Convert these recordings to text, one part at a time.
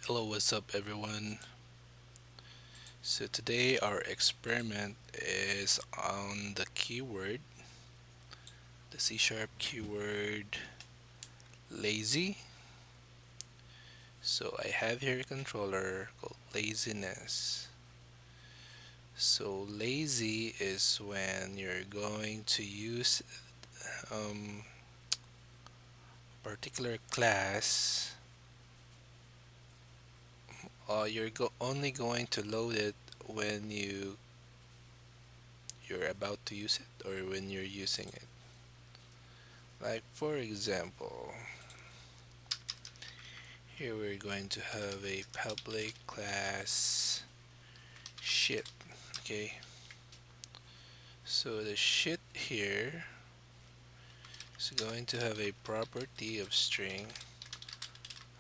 Hello, what's up, everyone? So, today our experiment is on the keyword, the C sharp keyword lazy. So, I have here a controller called laziness. So, lazy is when you're going to use um, particular class, you're only going to load it when you're about to use it or when you're using it. Like, for example, here we're going to have a public class shit. Okay, so the shit here is going to have a property of string.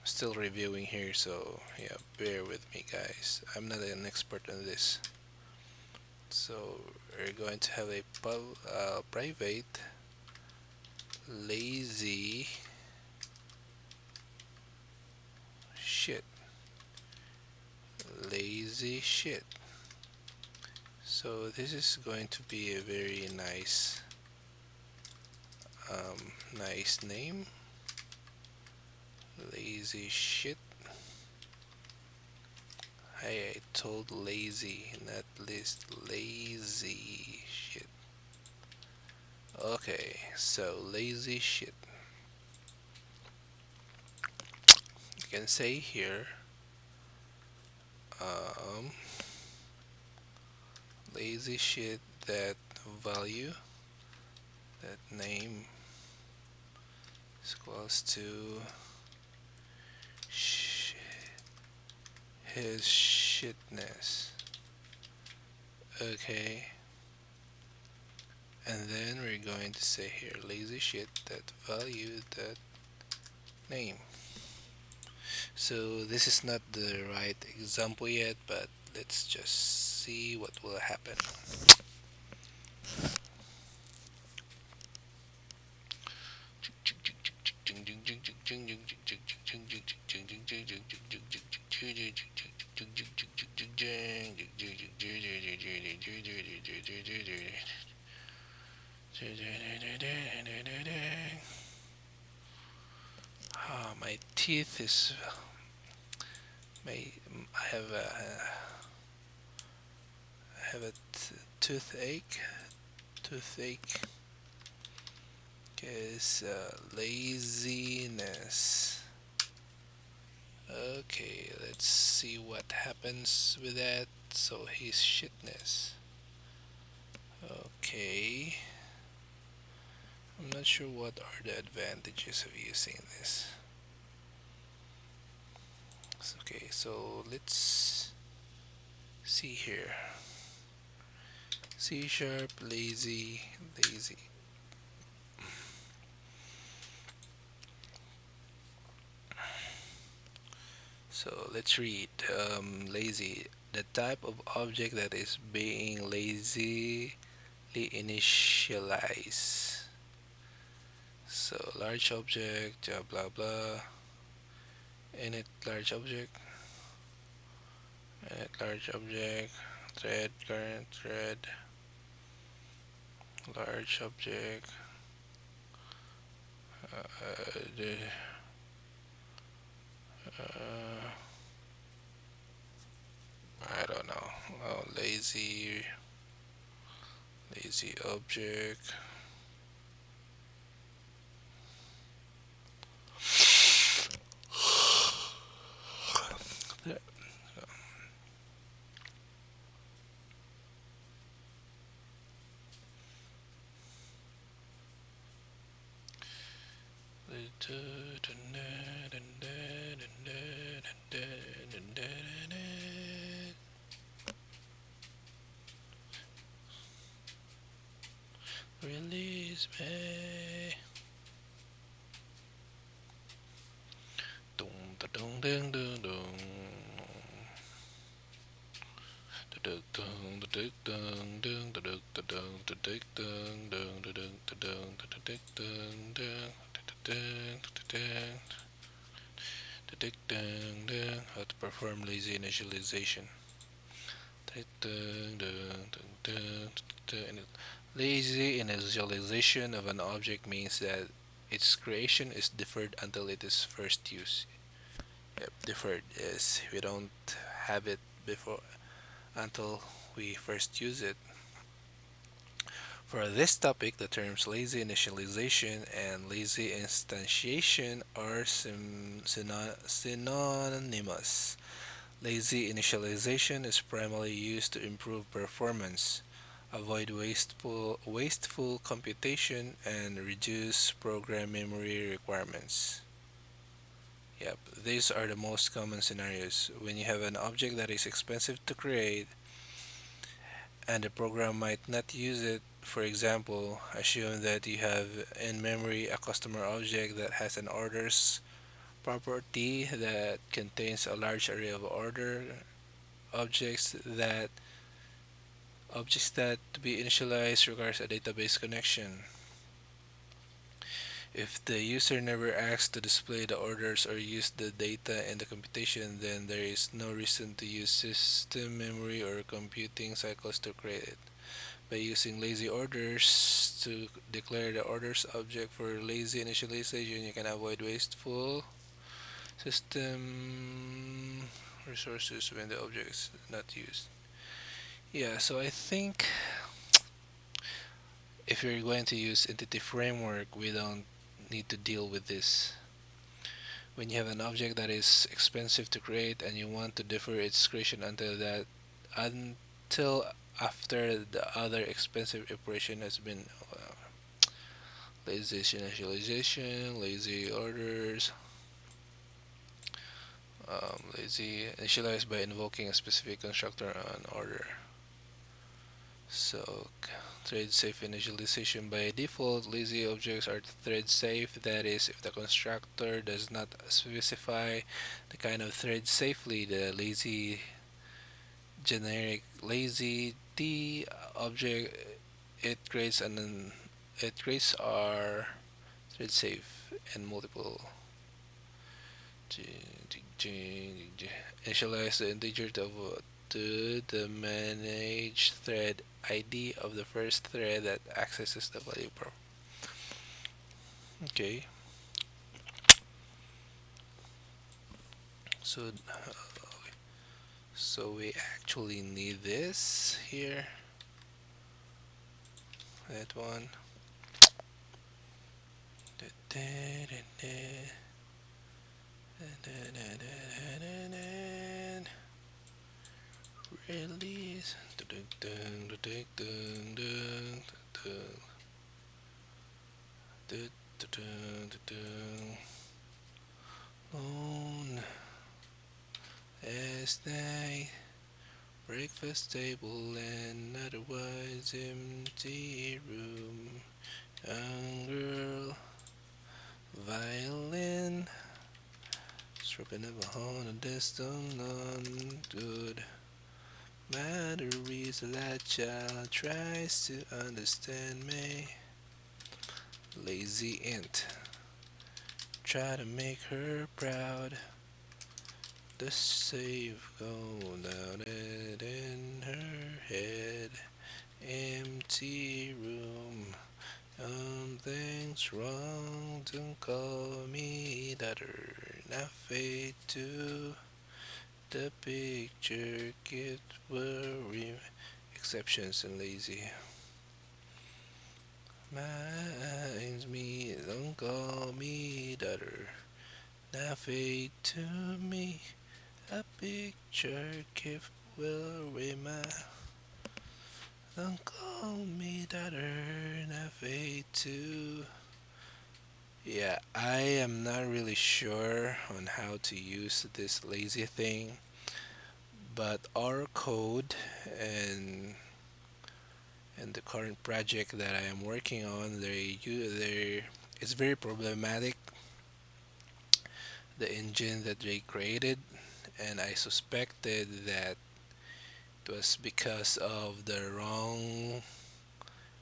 I'm still reviewing here, so yeah, bear with me, guys. I'm not an expert on this. So we're going to have a private lazy shit. Lazy shit. So this is going to be a very nice name. Lazy shit. Hey, I told lazy, not list. Lazy shit. Okay, so lazy shit. You can say here, um, lazy shit. That value, that name is equals to sh- his shitness. Okay, and then we're going to say here lazy shit. That value, that name. So this is not the right example yet, but let's just see what will happen. My teeth is my I have a toothache. Toothache is laziness. Okay, let's see what happens with that. So his shitness. Okay, I'm not sure what are the advantages of using this. Okay, so let's see here. C sharp, lazy, lazy. So let's read. Lazy, the type of object that is being lazily initialized. So large object, blah blah. Init large object, init large object, thread current thread, large object. The uh, I don't know. Oh, lazy object. Release me. Dum da dum dum dum dum. Da dum dum da dum dum da dum da dum da dum dum da dum da dum da dum da dum How to perform lazy initialization. Lazy initialization of an object means that its creation is deferred until it is first used. Yep, deferred is we don't have it before until we first use it. For this topic, the terms lazy initialization and lazy instantiation are synonymous. Lazy initialization is primarily used to improve performance, avoid wasteful computation, and reduce program memory requirements. Yep, these are the most common scenarios. When you have an object that is expensive to create and the program might not use it, for example, assume that you have in memory a customer object that has an orders property that contains a large array of order objects that to be initialized requires a database connection. If the user never asks to display the orders or use the data in the computation, then there is no reason to use system memory or computing cycles to create it. By using lazy orders to declare the orders object for lazy initialization, you can avoid wasteful system resources when the object is not used. Yeah, so I think if you're going to use entity framework, we don't need to deal with this. When you have an object that is expensive to create and you want to defer its creation until after the other expensive operation has been lazy initialization, lazy orders, lazy initialize by invoking a specific constructor on order. So thread safe initialization by default, lazy objects are thread safe. That is, if the constructor does not specify the kind of thread safely, the lazy generic lazy t object it creates are thread safe and multiple. Initialize the integer to the managed thread ID of the first thread that accesses the value prop. Okay, so we actually need this here. That one. Release. Moon as night, breakfast table and otherwise empty room. Young girl, violin, stripping of a horn, a distant none good. Batteries, that child tries to understand me. Lazy ant, try to make her proud. The save gone down it in her head. Empty room. Something's wrong. Don't call me daughter. Not fade to the picture. Get worry. Exceptions and lazy. Minds me. Don't call me daughter. Now fade to me. A picture gift will remind. Don't call me daughter, now fade to. Yeah, I am not really sure on how to use this lazy thing, but our code and the current project that I am working on, they it's very problematic. The engine that they created, and I suspected that it was because of the wrong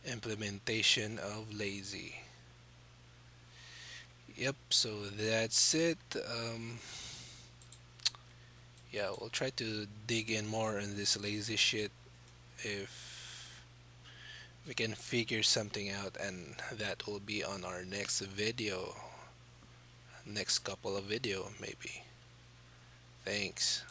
implementation of lazy. Yep, so that's it. Yeah, we'll try to dig in more on this lazy shit if we can figure something out, and that will be on our next video, next couple of video maybe. Thanks.